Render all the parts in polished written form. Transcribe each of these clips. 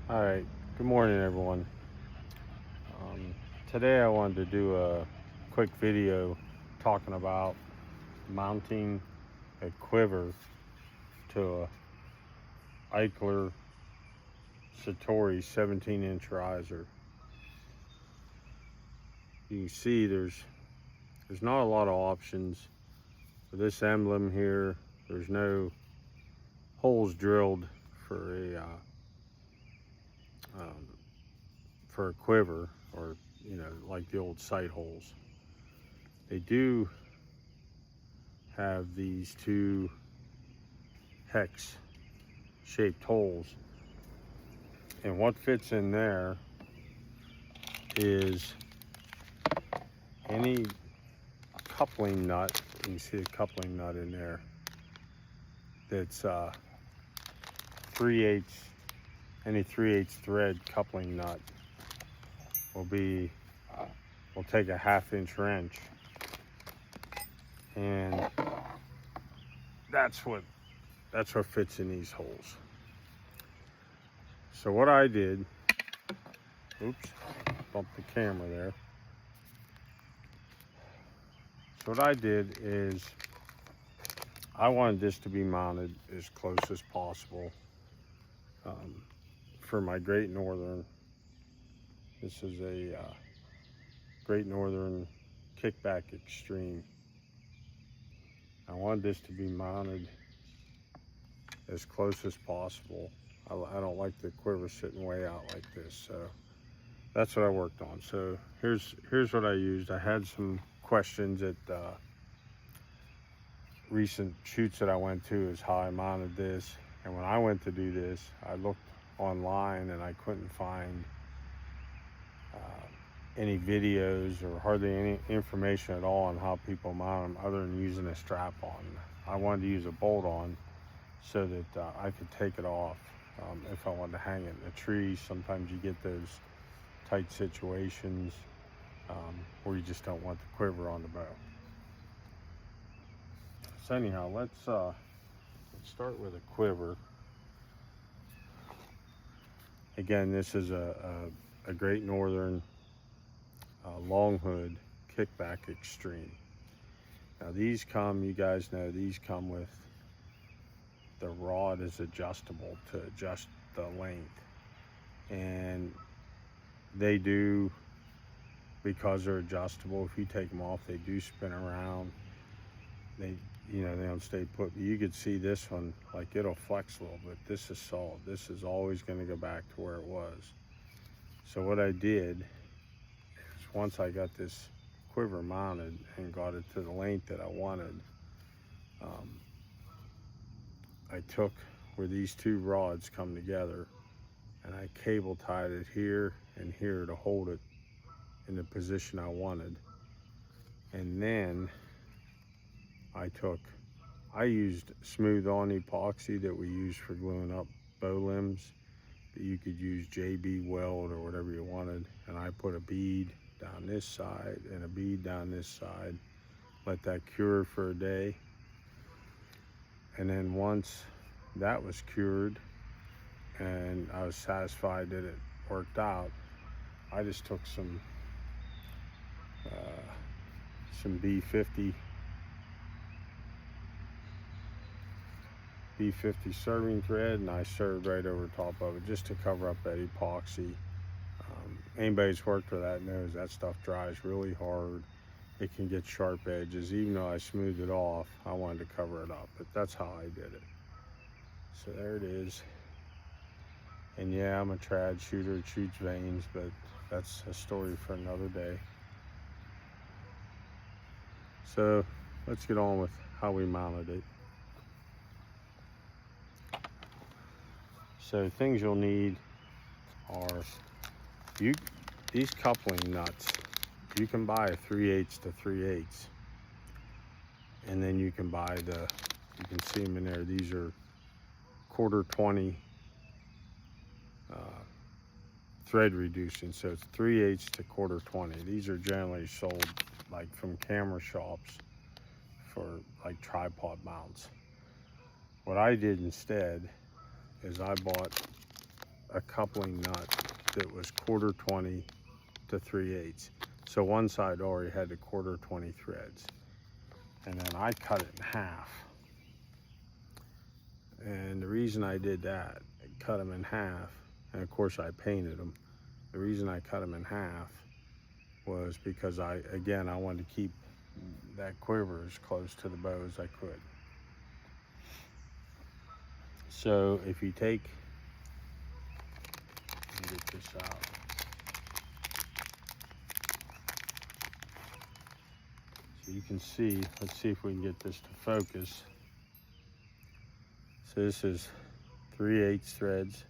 All right, good morning, everyone. Um, Today I wanted to do a quick video talking about mounting a quiver to a Eichler Satori 17-inch riser. You can see there's not a lot of options for this emblem here. There's no holes drilled for um, a quiver, or like the old sight holes. They do have these two hex shaped holes, and what fits in there is any coupling nut. You can see a coupling nut in there that's 3/8. Any 3/8 thread coupling nut will take a 1/2 inch wrench, and that's what fits in these holes. So what I did, oops, bumped the camera there. So what I did is I wanted this to be mounted as close as possible for my Great Northern. This is a Great Northern Kickback Extreme. I wanted this to be mounted as close as possible. I don't like the quiver sitting way out like this, so that's what I worked on. So here's what I used. I had some questions at recent shoots that I went to, is how I mounted this. And when I went to do this, I looked online and I couldn't find any videos or hardly any information at all on how people mount them other than using a strap on. I wanted to use a bolt on so that I could take it off if I wanted to hang it in a tree. Sometimes you get those tight situations where you just don't want the quiver on the bow. So anyhow, let's start with a quiver. Again, this is a Great Northern long hood Kickback Extreme. Now these come, you guys know, these come with the rod is adjustable to adjust the length, and they do, because they're adjustable, if you take them off, they do spin around. They don't stay put. But you could see this one, like, it'll flex a little bit. This is solid. This is always going to go back to where it was. So what I did is, once I got this quiver mounted and got it to the length that I wanted, I took where these two rods come together and I cable tied it here and here to hold it in the position I wanted. And then I used smooth on epoxy that we use for gluing up bow limbs, but you could use JB weld or whatever you wanted. And I put a bead down this side and a bead down this side, let that cure for a day. And then once that was cured and I was satisfied that it worked out, I just took some B50 serving thread, and I served right over top of it just to cover up that epoxy. Anybody who's worked with that knows that stuff dries really hard. It can get sharp edges. Even though I smoothed it off, I wanted to cover it up, but that's how I did it. So there it is. And yeah, I'm a trad shooter, it shoots veins, but that's a story for another day. So let's get on with how we mounted it. So things you'll need are these coupling nuts. You can buy a 3/8 to 3/8, and then you can buy you can see them in there. These are 1/4 20 thread reducing, so it's 3/8 to 1/4 20. These are generally sold like from camera shops for like tripod mounts. What I did instead is I bought a coupling nut that was 1/4 20 to 3/8. So one side already had the 1/4 20 threads. And then I cut it in half. And the reason I did that, I cut them in half, and of course I painted them. The reason I cut them in half was because I wanted to keep that quiver as close to the bow as I could. So if you take, let me get this out. So you can see, let's see if we can get this to focus. So this is 3/8 threads.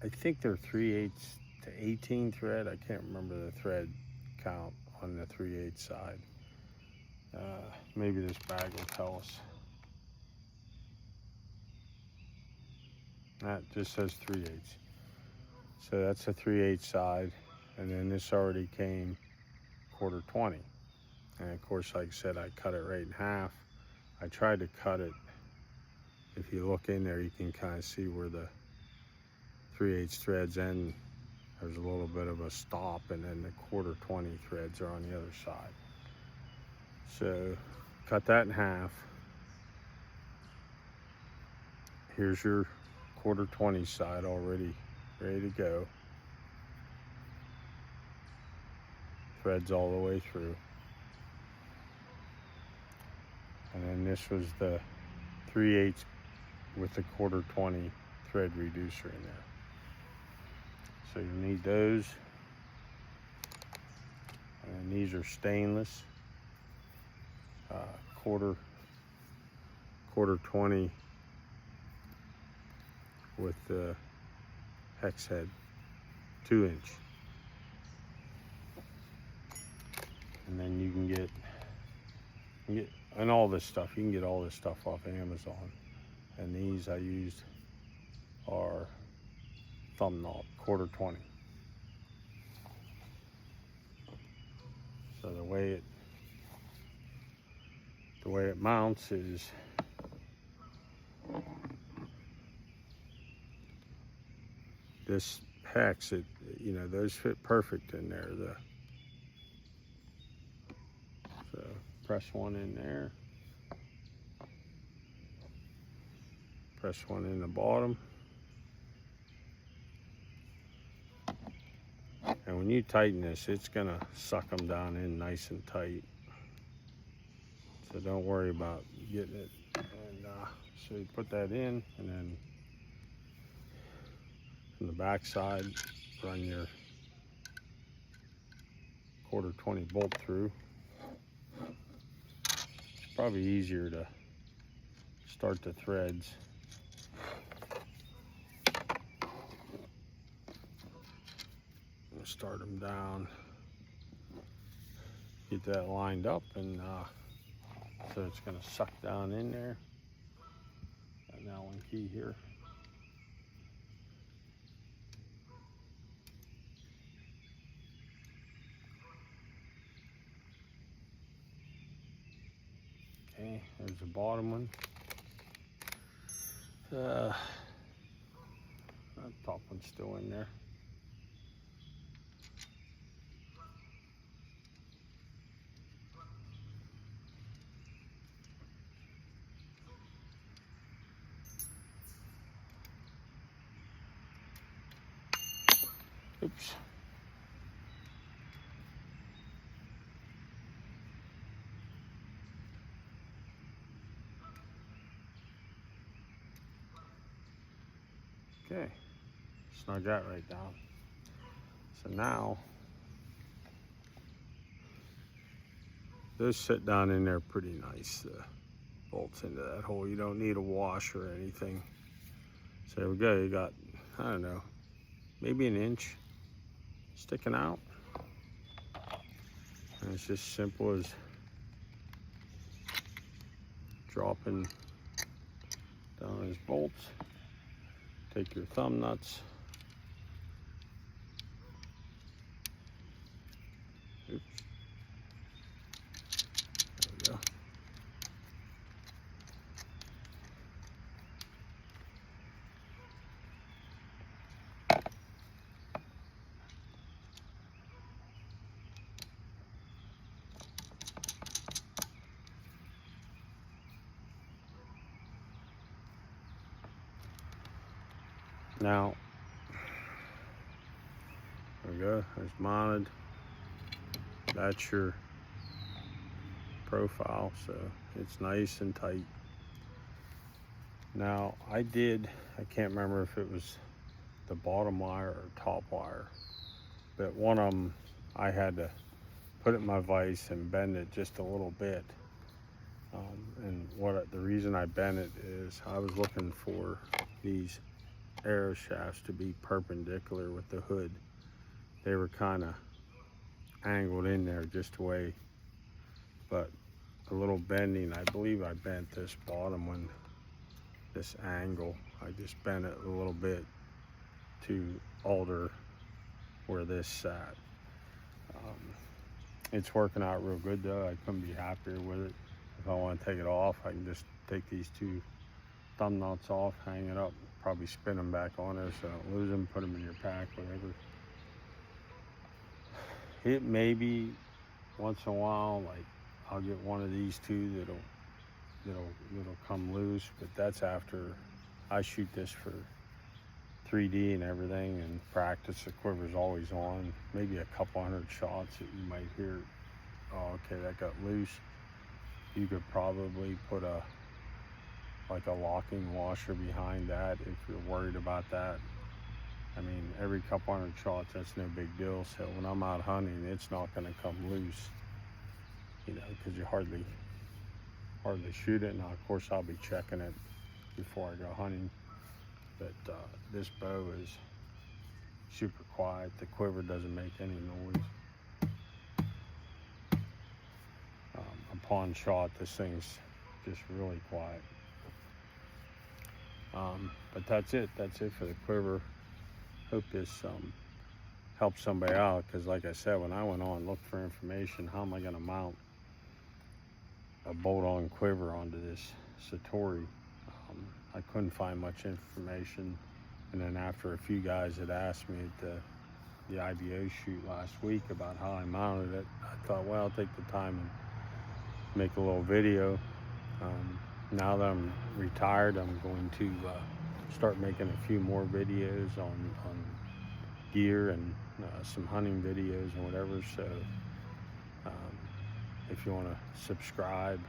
I think they're 3/8 to 18 thread. I can't remember the thread count on the 3/8 side. Maybe this bag will tell us. That just says 3/8. So that's a 3/8 side, and then this already came 1/4 20. And of course, like I said, I cut it right in half. I tried to cut it. If you look in there, you can kind of see where the 3/8 threads end. There's a little bit of a stop, and then the 1/4 20 threads are on the other side. So cut that in half. Here's your 1/4 20 side already ready to go. Threads all the way through. And then this was the 3/8 with the 1/4 20 thread reducer in there. So you need those. And these are stainless. 1/4 20 with the hex head, 2-inch. And then you can get, and all this stuff, you can get all this stuff off Amazon. And these I used are thumb knot, 1/4 20. So the way it mounts is this hex. Those fit perfect in there. So press one in there. Press one in the bottom. And when you tighten this, it's gonna suck them down in nice and tight. So don't worry about getting it. And so you put that in, and then from the back side, run your 1/4 20 bolt through. It's probably easier to start the threads. Start them down, get that lined up, and so it's going to suck down in there. Got an Allen key here. Okay, there's the bottom one. That top one's still in there. Oops. Okay, snug that right down. So now, those sit down in there pretty nice, the bolts into that hole. You don't need a wash or anything. So there we go, you got, I don't know, maybe an inch sticking out. And it's just simple as dropping down his bolts. Take your thumb nuts. Oops. There we go. Now, there we go, it's mounted. That's your profile, so it's nice and tight. Now, I can't remember if it was the bottom wire or top wire, but one of them I had to put it in my vise and bend it just a little bit. And the reason I bent it is I was looking for these arrow shafts to be perpendicular with the hood. They were kind of angled in there just a way, but a little bending. I believe I bent this bottom one, this angle. I just bent it a little bit to alter where this sat. It's working out real good though. I couldn't be happier with it. If I want to take it off, I can just take these two thumb nuts off, hang it up, probably spin them back on there so I don't lose them, put them in your pack, whatever. It may be once in a while, like I'll get one of these two that'll come loose, but that's after I shoot this for 3D and everything and practice. The quiver's always on. Maybe a couple hundred shots that you might hear, oh, okay, that got loose. You could probably put a locking washer behind that if you're worried about that. I mean, every couple hundred shots, that's no big deal. So when I'm out hunting, it's not going to come loose, you know, because you hardly shoot it. Now, of course, I'll be checking it before I go hunting. But this bow is super quiet. The quiver doesn't make any noise. Upon shot, this thing's just really quiet. But that's it. That's it for the quiver. Hope this helps somebody out, because like I said, when I went on and looked for information, how am I going to mount a bolt-on quiver onto this Satori? I couldn't find much information. And then after a few guys had asked me at the IBO shoot last week about how I mounted it, I thought, well, I'll take the time and make a little video. Now that I'm retired, I'm going to start making a few more videos on gear and some hunting videos and whatever. So if you want to subscribe,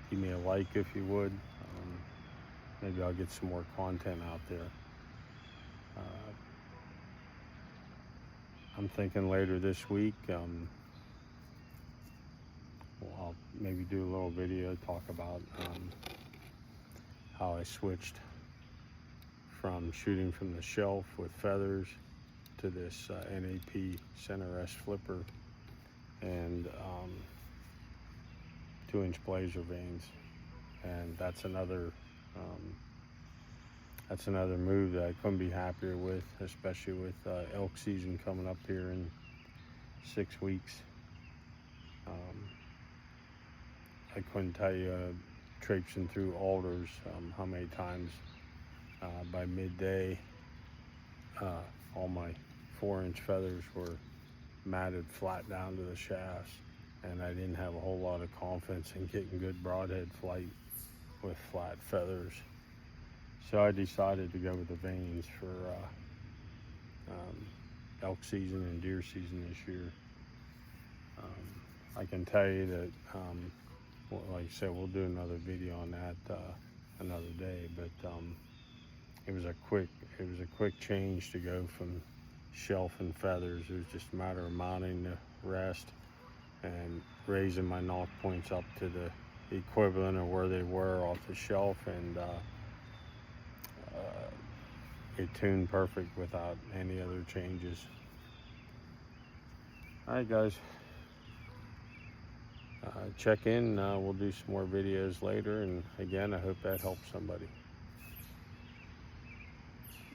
give me a like if you would. Maybe I'll get some more content out there. I'm thinking later this week, I'll maybe do a little video, talk about how I switched from shooting from the shelf with feathers to this NAP center rest flipper and 2-inch blazer vanes. And that's another move that I couldn't be happier with, especially with elk season coming up here in 6 weeks. I couldn't tell you, traipsing through alders, how many times by midday all my 4-inch feathers were matted flat down to the shafts, and I didn't have a whole lot of confidence in getting good broadhead flight with flat feathers. So I decided to go with the vanes for elk season and deer season this year. I can tell you that, well, like I said, we'll do another video on that another day. But it was a quick change to go from shelf and feathers. It was just a matter of mounting the rest and raising my knock points up to the equivalent of where they were off the shelf, and it tuned perfect without any other changes. All right, guys, check in. We'll do some more videos later, and again, I hope that helps somebody.